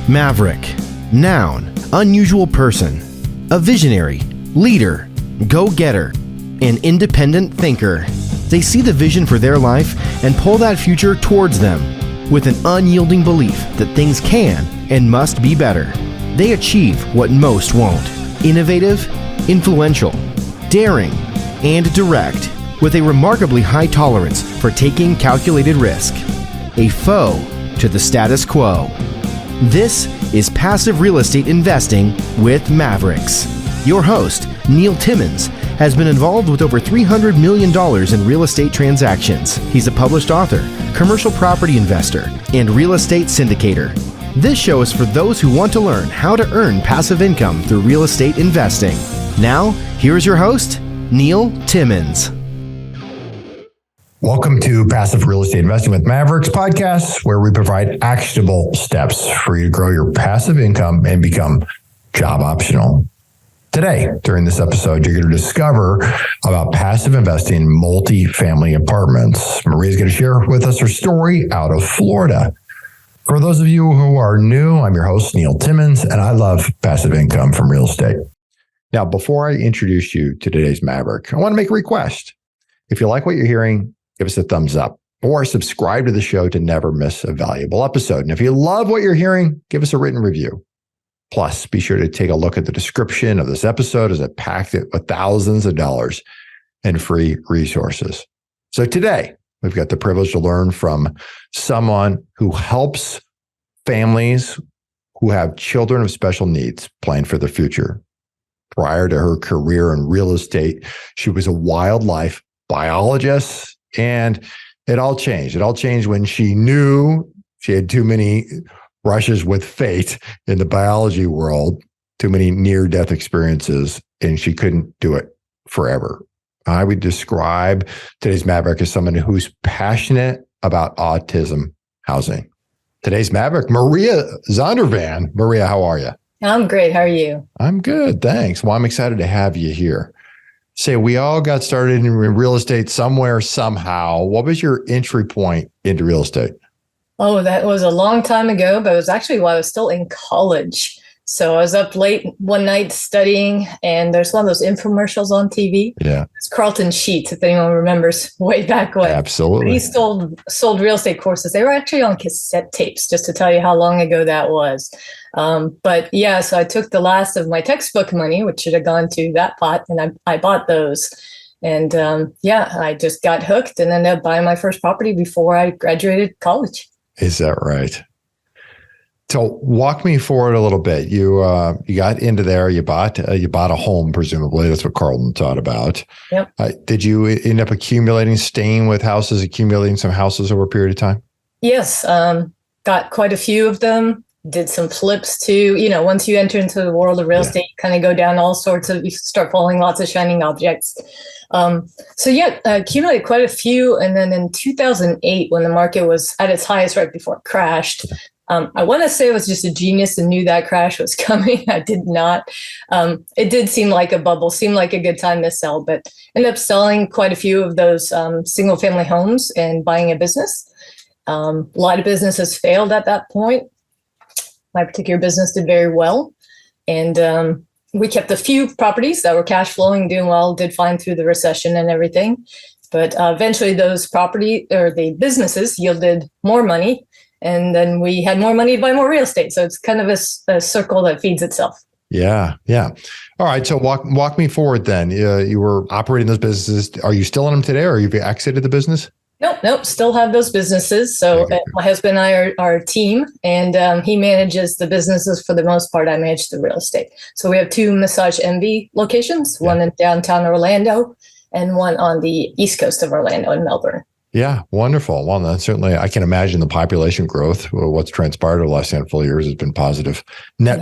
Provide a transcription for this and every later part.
Maverick. Noun, unusual person. A visionary, leader, go-getter, an independent thinker. They see the vision for their life and pull that future towards them with an unyielding belief that things can and must be better. They achieve what most won't. Innovative, influential, daring, and direct, with a remarkably high tolerance for taking calculated risk. A foe to the status quo. This is Passive Real Estate Investing with Mavericks. Your host, Neil Timmins, has been involved with over $300 million in real estate transactions. He's a published author, commercial property investor, and real estate syndicator. This show is for those who want to learn how to earn passive income through real estate investing. Now, here's your host, Neil Timmins. Welcome to Passive Real Estate Investing with Mavericks podcast, where we provide actionable steps for you to grow your passive income and become job optional. Today, during this episode, you're going to discover about passive investing in multifamily apartments. Maria's going to share with us her story out of Florida. For those of you who are new, I'm your host, Neil Timmins, and I love passive income from real estate. Now, before I introduce you to today's Maverick, I want to make a request. If you like what you're hearing, give us a thumbs up or subscribe to the show to never miss a valuable episode. And if you love what you're hearing, give us a written review. Plus, be sure to take a look at the description of this episode as it packed it with thousands of dollars in free resources. So today, we've got the privilege to learn from someone who helps families who have children of special needs plan for their future. Prior to her career in real estate, she was a wildlife biologist, and it all changed. It all changed when she knew she had too many brushes with fate in the biology world, too many near-death experiences, and she couldn't do it forever. I would describe today's Maverick as someone who's passionate about autism housing. Today's Maverick, Maria Zondervan. Maria, how are you? I'm great. How are you? I'm good, thanks. Well, I'm excited to have you here. Say, we all got started in real estate somewhere, somehow. What was your entry point into real estate? Oh, that was a long time ago, but it was actually while I was still in college. So I was up late one night studying, and there's one of those infomercials on TV. Yeah. It's Carlton Sheets, if anyone remembers way back when. Absolutely. He sold real estate courses. They were actually on cassette tapes, just to tell you how long ago that was. But yeah, so I took the last of my textbook money, which should have gone to that pot, and I bought those. And I just got hooked and ended up buying my first property before I graduated college. Is that right? So walk me forward a little bit. You got into there. You bought a home, presumably. That's what Carlton taught about. Yep. Did you end up staying with houses, accumulating some houses over a period of time? Yes. Got quite a few of them. Did some flips too. Once you enter into the world of real estate, you kind of go down you start following lots of shining objects. Accumulated quite a few. And then in 2008, when the market was at its highest right before it crashed, I want to say I was just a genius and knew that crash was coming. I did not. It did seem like a bubble, seemed like a good time to sell, but ended up selling quite a few of those single family homes and buying a business. A lot of businesses failed at that point. My particular business did very well. And we kept a few properties that were cash flowing, doing well, did fine through the recession and everything. But eventually those the businesses yielded more money. And then we had more money to buy more real estate. So it's kind of a circle that feeds itself. Yeah. Yeah. All right. So walk me forward then. You were operating those businesses. Are you still in them today, or have you exited the business? Nope. Still have those businesses. So my husband and I are a team, and he manages the businesses for the most part. I manage the real estate. So we have two Massage Envy locations, one in downtown Orlando and one on the east coast of Orlando in Melbourne. Yeah, wonderful. Well, that's certainly, I can imagine the population growth, what's transpired over the last handful of years has been positive,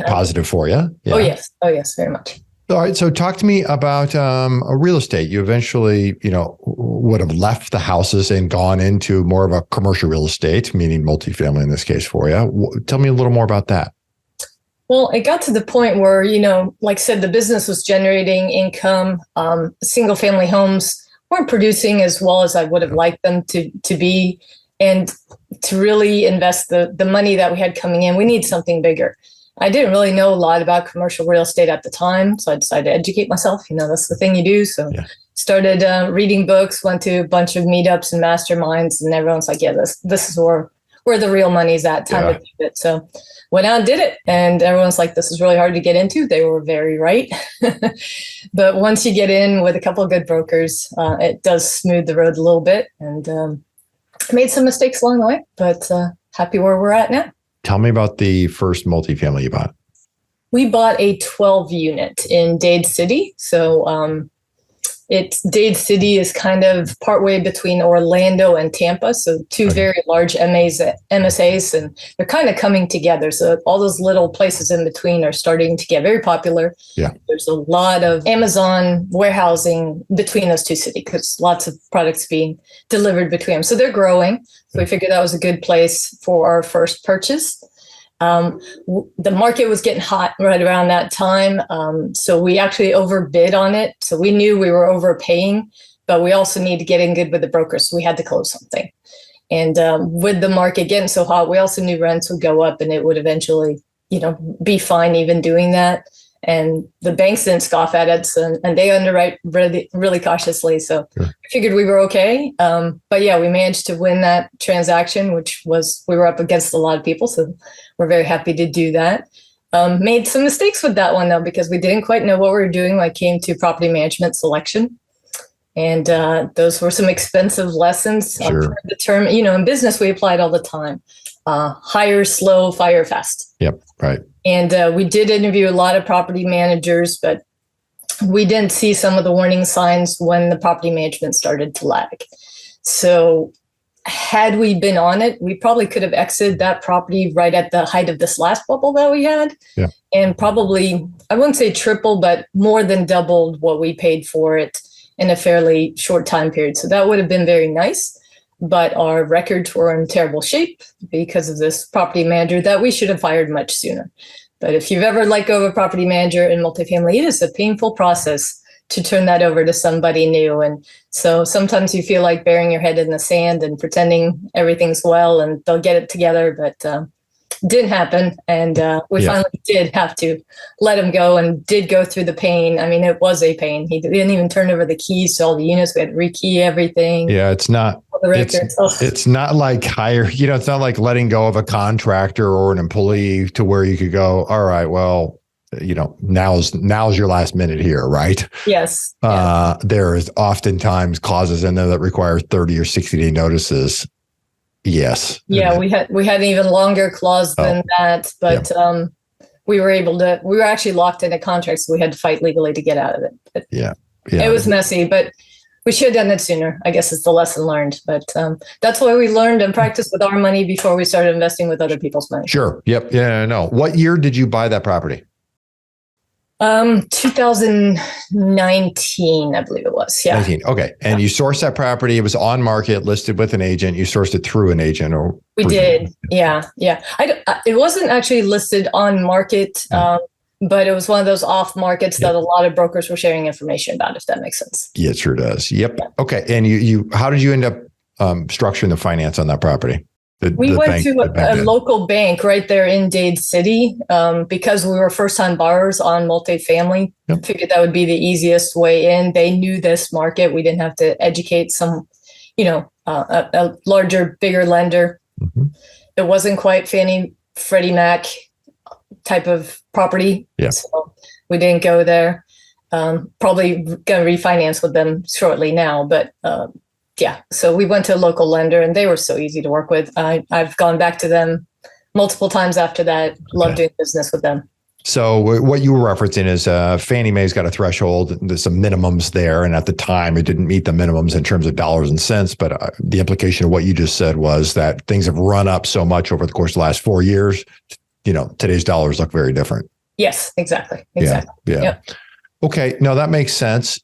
positive for you. Yeah. Oh, yes, very much. All right. So talk to me about real estate. You eventually, would have left the houses and gone into more of a commercial real estate, meaning multifamily in this case for you. Tell me a little more about that. Well, it got to the point where, like I said, the business was generating income. Single family homes weren't producing as well as I would have liked them to be. And to really invest the money that we had coming in, we need something bigger. I didn't really know a lot about commercial real estate at the time, so I decided to educate myself. That's the thing you do. So started reading books, went to a bunch of meetups and masterminds, and everyone's like, yeah, this is where the real money's at, time to do it. So went out and did it. And everyone's like, this is really hard to get into. They were very right. But once you get in with a couple of good brokers, it does smooth the road a little bit. And made some mistakes along the way, but happy where we're at now. Tell me about the first multifamily you bought. We bought a 12 unit in Dade City. So Dade City is kind of partway between Orlando and Tampa. So two very large MSAs, and they're kind of coming together. So all those little places in between are starting to get very popular. Yeah. There's a lot of Amazon warehousing between those two cities because lots of products being delivered between them. So they're growing. So we figured that was a good place for our first purchase. The market was getting hot right around that time. So we actually overbid on it. So we knew we were overpaying, but we also need to get in good with the brokers. So we had to close something. And with the market getting so hot, we also knew rents would go up and it would eventually, be fine even doing that. And the banks didn't scoff at it, and they underwrite really, really cautiously. So I figured we were okay. But yeah, we managed to win that transaction, which was, we were up against a lot of people. So we're very happy to do that. Made some mistakes with that one, though, because we didn't quite know what we were doing when it came to property management selection. And those were some expensive lessons. The term, in business, we applied all the time. Hire slow, fire fast. Yep, right. And we did interview a lot of property managers, but we didn't see some of the warning signs when the property management started to lag. So had we been on it, we probably could have exited that property right at the height of this last bubble that we had. Yeah. And probably, I wouldn't say triple, but more than doubled what we paid for it in a fairly short time period. So that would have been very nice. But our records were in terrible shape because of this property manager that we should have fired much sooner. But if you've ever let go of a property manager in multifamily, it is a painful process to turn that over to somebody new. And so sometimes you feel like burying your head in the sand and pretending everything's well and they'll get it together, but didn't happen. And we finally did have to let him go and did go through the pain. I mean, it was a pain. He didn't even turn over the keys to all the units. We had to rekey everything. Yeah, it's not like it's not like letting go of a contractor or an employee to where you could go, all right, well, now's your last minute here, right? Yes. There is oftentimes clauses in there that require 30 or 60-day notices. Yes. Yeah, we had an even longer clause than that, but we were actually locked in a contract, so we had to fight legally to get out of it. But it was messy, but we should have done it sooner. I guess it's the lesson learned, but that's why we learned and practiced with our money before we started investing with other people's money. Sure. Yep. Yeah. No. What year did you buy that property? 2019, I believe it was. Yeah. 19. Okay. And you sourced that property. It was on market, listed with an agent. You sourced it through an agent, or we did. Yeah. Yeah. It wasn't actually listed on market, but it was one of those off markets that a lot of brokers were sharing information about, if that makes sense. Yeah, it sure does. Yep. Yeah. Okay. And you, how did you end up structuring the finance on that property? We went to a local bank right there in Dade City because we were first-time buyers on multifamily. Yep. Figured that would be the easiest way in. They knew this market. We didn't have to educate some, a larger, bigger lender. Mm-hmm. It wasn't quite Fannie, Freddie Mac type of property. Yeah. So we didn't go there. Probably going to refinance with them shortly now, but yeah, so we went to a local lender and they were so easy to work with. I've gone back to them multiple times after that. Love doing business with them. So what you were referencing is Fannie Mae's got a threshold. There's some minimums there. And at the time, it didn't meet the minimums in terms of dollars and cents. But the implication of what you just said was that things have run up so much over the course of the last 4 years. Today's dollars look very different. Yes, exactly. Yeah. Yep. Okay. No, that makes sense.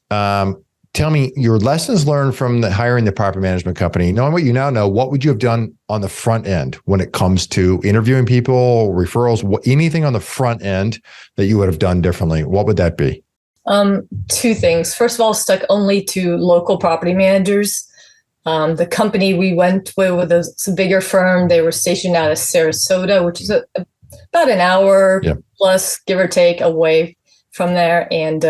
Tell me your lessons learned from hiring the property management company. Knowing what you now know, what would you have done on the front end when it comes to interviewing people, referrals, anything on the front end that you would have done differently? What would that be? Two things. First of all, stuck only to local property managers. The company we went with was a bigger firm. They were stationed out of Sarasota, which is about an hour plus, give or take, away from there. And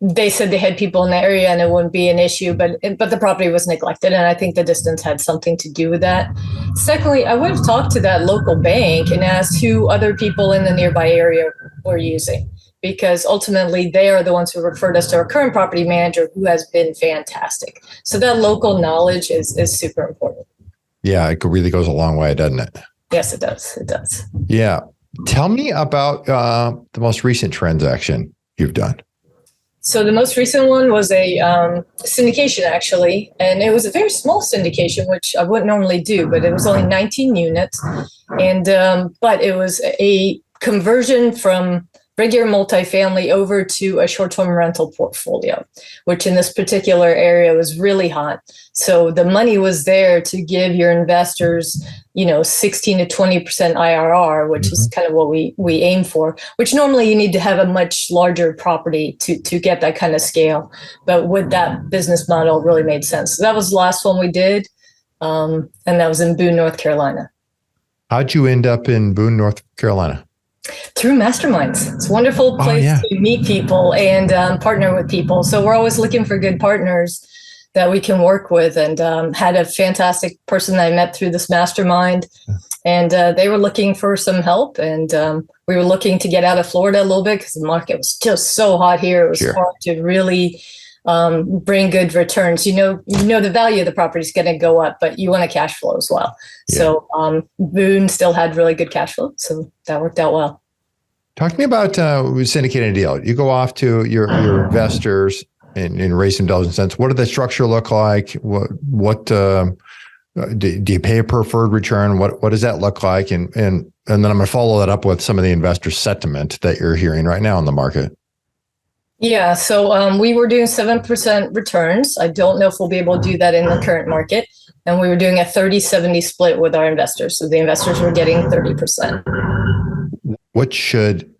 they said they had people in the area and it wouldn't be an issue, but the property was neglected. And I think the distance had something to do with that. Secondly, I would have talked to that local bank and asked who other people in the nearby area were using, because ultimately they are the ones who referred us to our current property manager, who has been fantastic. So that local knowledge is super important. Yeah, it really goes a long way, doesn't it? Yes, it does. It does. Yeah. Tell me about the most recent transaction you've done. So the most recent one was a syndication, actually, and it was a very small syndication, which I wouldn't normally do, but it was only 19 units, and but it was a conversion from regular multifamily over to a short-term rental portfolio, which in this particular area was really hot. So the money was there to give your investors, 16 to 20% IRR, which is kind of what we aim for, which normally you need to have a much larger property to get that kind of scale. But with that business model, it really made sense. So that was the last one we did. And that was in Boone, North Carolina. How'd you end up in Boone, North Carolina? Through masterminds. It's a wonderful place to meet people and partner with people. So we're always looking for good partners that we can work with, and had a fantastic person that I met through this mastermind, and they were looking for some help, and we were looking to get out of Florida a little bit because the market was just so hot here. It was hard to really bring good returns. The value of the property is going to go up, but you want a cash flow as well. Yeah. So Boone still had really good cash flow, so that worked out well. Talk to me about syndicating a deal. You go off to your investors and raise some dollars and cents. What did the structure look like? What do you pay a preferred return? What does that look like? And then I'm going to follow that up with some of the investor sentiment that you're hearing right now in the market. Yeah, so we were doing 7% returns. I don't know if we'll be able to do that in the current market. And we were doing a 30-70 split with our investors. So the investors were getting 30%. What should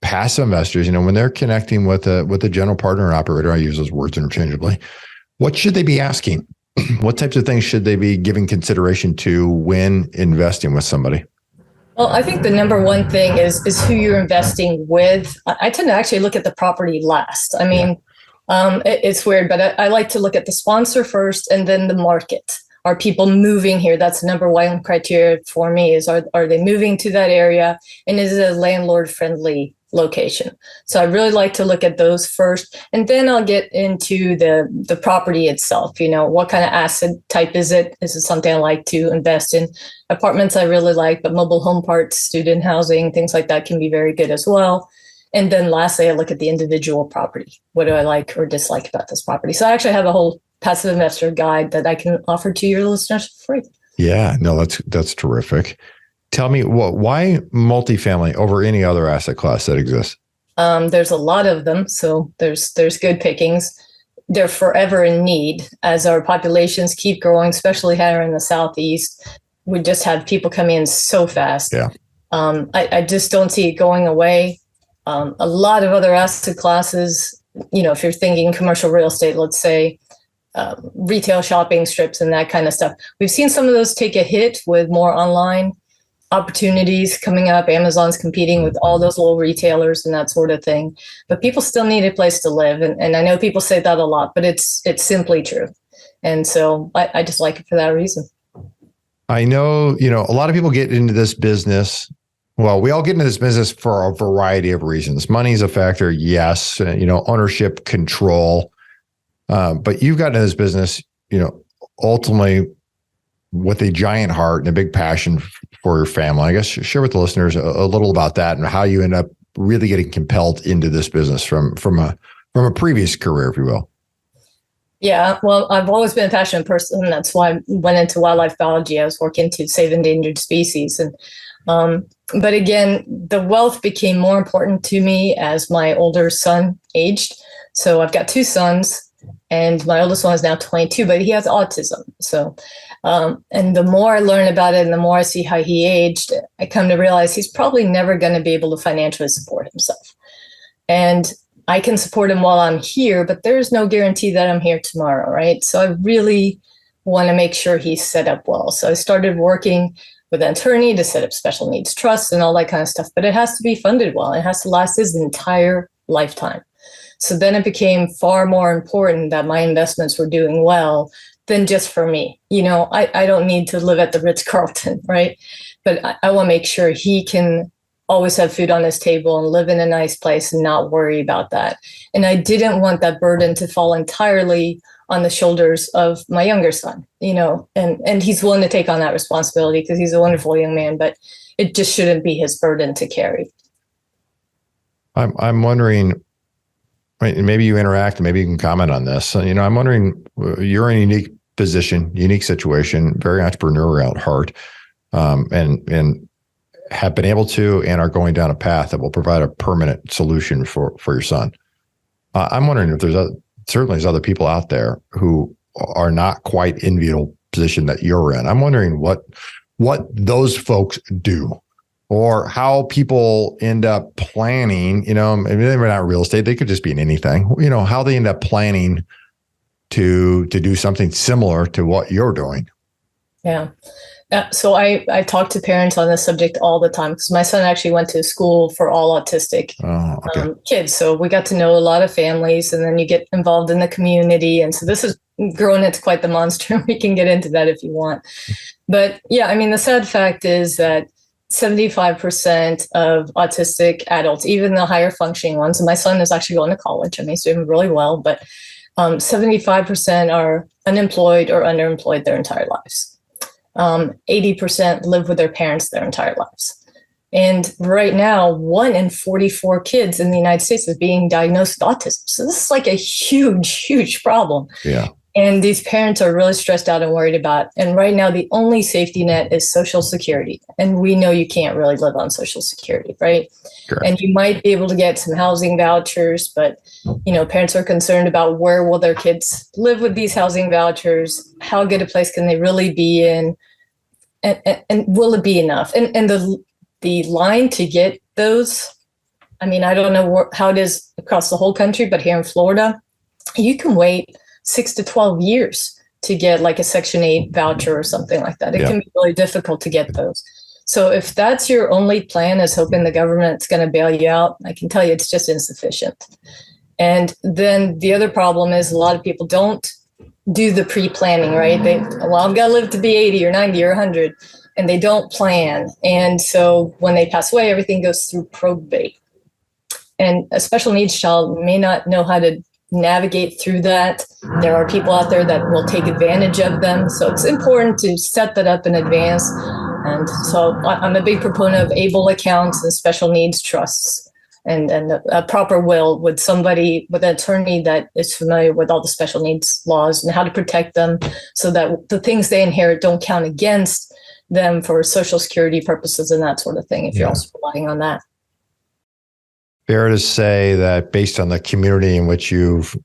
passive investors, when they're connecting with a general partner or operator, I use those words interchangeably, what should they be asking? What types of things should they be giving consideration to when investing with somebody? Well, I think the number one thing is who you're investing with. I tend to actually look at the property last. I mean, it's weird, but I like to look at the sponsor first and then the market. Are people moving here? That's the number one criteria for me is are they moving to that area? And is it a landlord friendly location? So I really like to look at those first. And then I'll get into the property itself. What kind of asset type is it? Is it something I like to invest in? Apartments I really like, but mobile home parks, student housing, things like that can be very good as well. And then lastly, I look at the individual property. What do I like or dislike about this property? So I actually have a whole passive investor guide that I can offer to your listeners for free. Yeah, no, that's terrific. Tell me why multifamily over any other asset class that exists? There's a lot of them, so there's good pickings. They're forever in need as our populations keep growing, especially here in the Southeast. We just have people coming in so fast. Yeah. I just don't see it going away. A lot of other asset classes, if you're thinking commercial real estate, let's say, retail shopping strips and that kind of stuff. We've seen some of those take a hit with more online opportunities coming up. Amazon's competing with all those little retailers and that sort of thing. But people still need a place to live. And I know people say that a lot, but it's simply true. And so I just like it for that reason. I know, a lot of people get into this business. Well, we all get into this business for a variety of reasons. Money's a factor, yes. Ownership, control. But you've gotten into this business, ultimately with a giant heart and a big passion for your family. I guess share with the listeners a little about that and how you end up really getting compelled into this business from a previous career, if you will. Yeah, well, I've always been a passionate person. That's why I went into wildlife biology. I was working to save endangered species. And but again, the wealth became more important to me as my older son aged. So I've got two sons. And my oldest one is now 22, but he has autism. So, and the more I learn about it and the more I see how he aged, I come to realize he's probably never going to be able to financially support himself. And I can support him while I'm here, but there's no guarantee that I'm here tomorrow, right? So I really want to make sure he's set up well. So I started working with an attorney to set up special needs trusts and all that kind of stuff, but it has to be funded well. It has to last his entire lifetime. So then it became far more important that my investments were doing well than just for me. I don't need to live at the Ritz-Carlton, right? But I want to make sure he can always have food on his table and live in a nice place and not worry about that. And I didn't want that burden to fall entirely on the shoulders of my younger son, and he's willing to take on that responsibility because he's a wonderful young man, but it just shouldn't be his burden to carry. I'm wondering, maybe you interact and maybe you can comment on this. I'm wondering, you're in a unique position, unique situation, very entrepreneurial at heart, and have been able to and are going down a path that will provide a permanent solution for your son. I'm wondering if certainly there's other people out there who are not quite in the position that you're in. I'm wondering what those folks do, or how people end up planning. Maybe they're not real estate; they could just be in anything. How they end up planning to do something similar to what you're doing. Yeah. So I talk to parents on this subject all the time because my son actually went to school for all autistic kids. So we got to know a lot of families, and then you get involved in the community. And so this is growing into quite the monster. We can get into that if you want. But yeah, the sad fact is that 75% of autistic adults, even the higher functioning ones, and my son is actually going to college. He's doing really well, but 75% are unemployed or underemployed their entire lives. 80% live with their parents their entire lives. And right now, 1 in 44 kids in the United States is being diagnosed with autism. So this is like a huge, huge problem. Yeah. And these parents are really stressed out and worried about it. And right now, the only safety net is Social Security. And we know you can't really live on Social Security, right? Correct. And you might be able to get some housing vouchers, but parents are concerned about where will their kids live with these housing vouchers? How good a place can they really be in? And will it be enough? And the line to get those, I don't know how it is across the whole country, but here in Florida, you can wait 6 to 12 years to get like a Section 8 voucher or something like that. It can be really difficult to get those. So if that's your only plan, is hoping the government's going to bail you out, I can tell you it's just insufficient. And then the other problem is a lot of people don't do the pre-planning, right? I've got to live to be 80 or 90 or 100, and they don't plan. And so when they pass away, everything goes through probate. And a special needs child may not know how to navigate through that. There are people out there that will take advantage of them. So it's important to set that up in advance. And so I'm a big proponent of ABLE accounts and special needs trusts, and a proper will with somebody, with an attorney that is familiar with all the special needs laws and how to protect them so that the things they inherit don't count against them for Social Security purposes and that sort of thing, if you're also relying on that. Fair to say that based on the community in which you've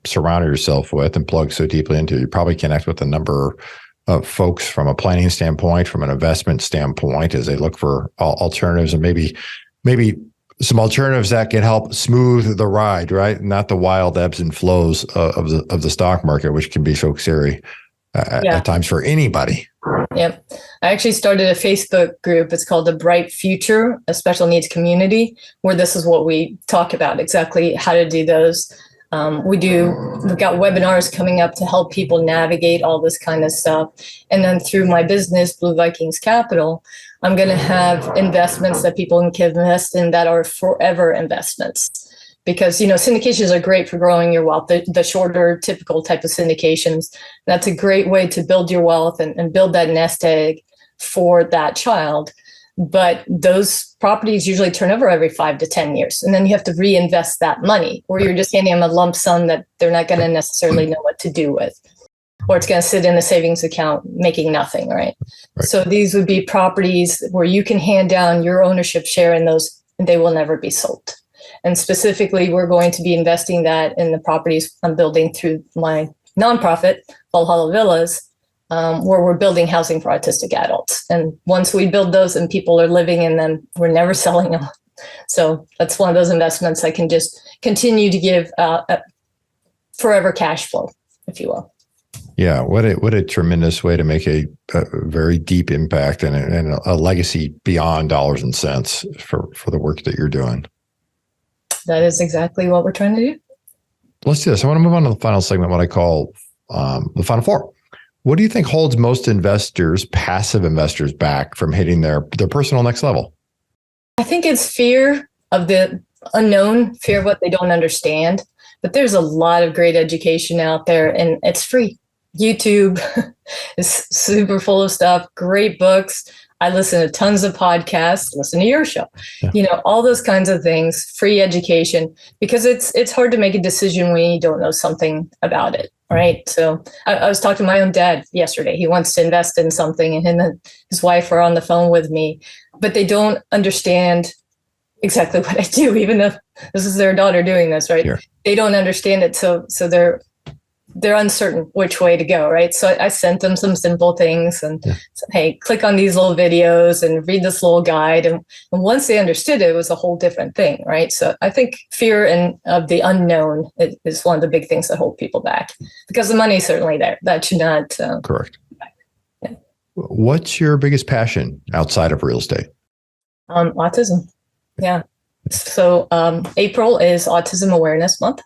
surrounded yourself with and plugged so deeply into, you probably connect with a number of folks from a planning standpoint, from an investment standpoint, as they look for alternatives, and maybe some alternatives that can help smooth the ride, right? Not the wild ebbs and flows of the stock market, which can be so scary at times for anybody. Yep. I actually started a Facebook group. It's called The Bright Future, a special needs community, where this is what we talk about, exactly how to do those. We've got webinars coming up to help people navigate all this kind of stuff. And then through my business, Blue Vikings Capital, I'm going to have investments that people can invest in that are forever investments. Because, syndications are great for growing your wealth, the shorter, typical type of syndications. That's a great way to build your wealth and build that nest egg for that child. But those properties usually turn over every 5 to 10 years. And then you have to reinvest that money, or you're just handing them a lump sum that they're not going to necessarily know what to do with. Or it's going to sit in a savings account making nothing, right? So these would be properties where you can hand down your ownership share in those, and they will never be sold. And specifically, we're going to be investing that in the properties I'm building through my nonprofit, Valhalla Villas, where we're building housing for autistic adults. And once we build those and people are living in them, we're never selling them. So that's one of those investments that can just continue to give forever cash flow, if you will. Yeah, what a tremendous way to make a very deep impact and a legacy beyond dollars and cents for the work that you're doing. That is exactly what we're trying to do. Let's do this. I want to move on to the final segment, what I call the final four. What do you think holds most investors, passive investors, back from hitting their personal next level? I think it's fear of the unknown, fear of what they don't understand. But there's a lot of great education out there, and it's free. YouTube is super full of stuff, great books. I listen to tons of podcasts, listen to your show, all those kinds of things, free education, because it's hard to make a decision when you don't know something about it, right? So I was talking to my own dad yesterday. He wants to invest in something, and him and his wife are on the phone with me, but they don't understand exactly what I do, even though this is their daughter doing this, right? Sure. They don't understand it. So they're uncertain which way to go, right? So I sent them some simple things and said, hey, click on these little videos and read this little guide. And once they understood it, it was a whole different thing, right? So I think fear of the unknown is one of the big things that hold people back, because the money's certainly there. That should not. Correct. Yeah. What's your biggest passion outside of real estate? Autism. Yeah. So April is Autism Awareness Month.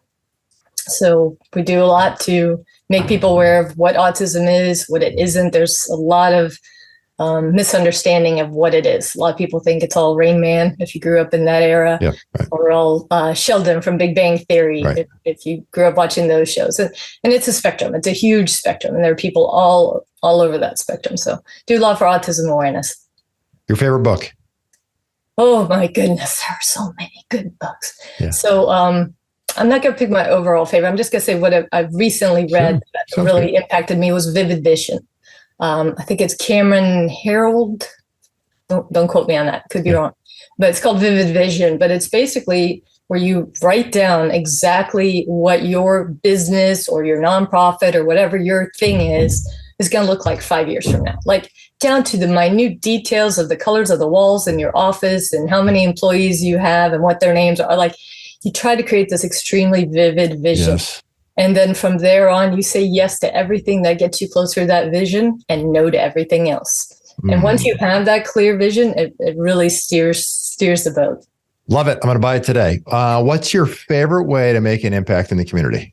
So we do a lot to make people aware of what autism is, what it isn't. There's a lot of misunderstanding of what it is. A lot of people think it's all Rain Man if you grew up in that era, or all Sheldon from Big Bang Theory if you grew up watching those shows. And it's a spectrum. It's a huge spectrum, and there are people all over that spectrum. So do a lot for autism awareness. Your favorite book? Oh my goodness, there are so many good books. Yeah. So I'm not going to pick my overall favorite. I'm just going to say what I've recently read that really impacted me was Vivid Vision. I think it's Cameron Herold. Don't quote me on that. Could be wrong. But it's called Vivid Vision. But it's basically where you write down exactly what your business or your nonprofit or whatever your thing is going to look like 5 years from now. Like down to the minute details of the colors of the walls in your office and how many employees you have and what their names are. Like, you try to create this extremely vivid vision. Yes. And then from there on, you say yes to everything that gets you closer to that vision and no to everything else. Mm. And once you have that clear vision, it really steers the boat. Love it. I'm going to buy it today. What's your favorite way to make an impact in the community?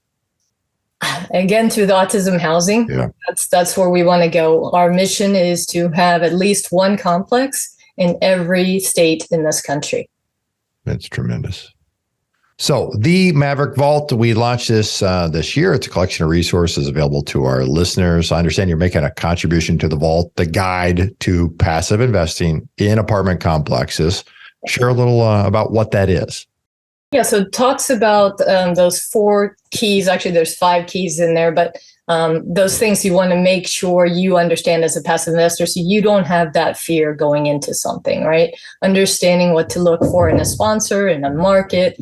Again, through the autism housing. Yeah. That's where we want to go. Our mission is to have at least one complex in every state in this country. That's tremendous. So the Maverick Vault, we launched this year. It's a collection of resources available to our listeners. I understand you're making a contribution to the Vault, the guide to passive investing in apartment complexes. Share a little about what that is. Yeah, so it talks about those 4 keys. Actually, there's 5 keys in there, but those things you want to make sure you understand as a passive investor, so you don't have that fear going into something, right? Understanding what to look for in a sponsor, in a market,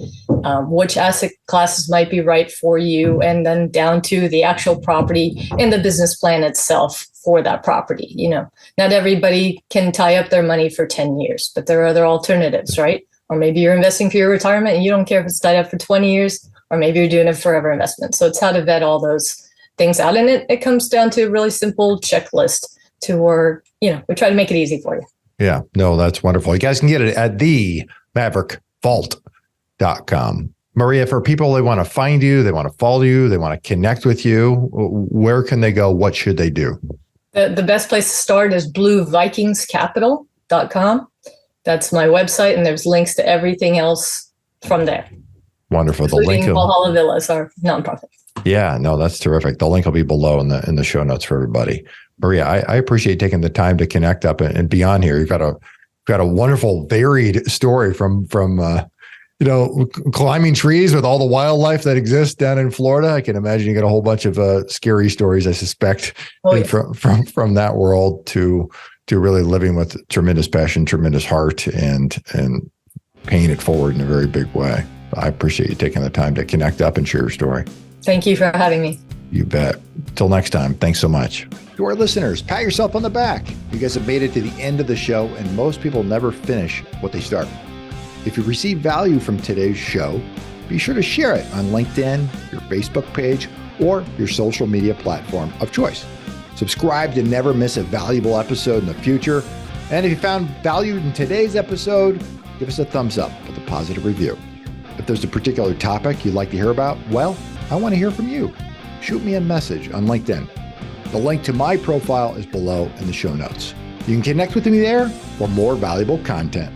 which asset classes might be right for you, and then down to the actual property and the business plan itself for that property. Not everybody can tie up their money for 10 years, but there are other alternatives, right? Or maybe you're investing for your retirement and you don't care if it's tied up for 20 years, or maybe you're doing a forever investment. So it's how to vet all those things out. And it comes down to a really simple checklist to where, we try to make it easy for you. Yeah, no, that's wonderful. You guys can get it at themaverickvault.com. Maria, for people, they want to find you, they want to follow you, they want to connect with you, where can they go? What should they do? The best place to start is bluevikingscapital.com. That's my website, and there's links to everything else from there. Wonderful. Including the link Valhalla Villas, our nonprofit. Yeah, no, that's terrific. The link will be below in the show notes for everybody. Maria, I appreciate taking the time to connect up and beyond here. You've got a wonderful, varied story from climbing trees with all the wildlife that exists down in Florida. I can imagine you get a whole bunch of scary stories, I suspect, from that world to really living with tremendous passion, tremendous heart, and paying it forward in a very big way. I appreciate you taking the time to connect up and share your story. Thank you for having me. You bet. Till next time, thanks so much. To our listeners, pat yourself on the back. You guys have made it to the end of the show, and most people never finish what they start. If you receive value from today's show, be sure to share it on LinkedIn, your Facebook page, or your social media platform of choice. Subscribe to never miss a valuable episode in the future. And if you found value in today's episode, give us a thumbs up with a positive review. If there's a particular topic you'd like to hear about, well, I want to hear from you. Shoot me a message on LinkedIn. The link to my profile is below in the show notes. You can connect with me there for more valuable content.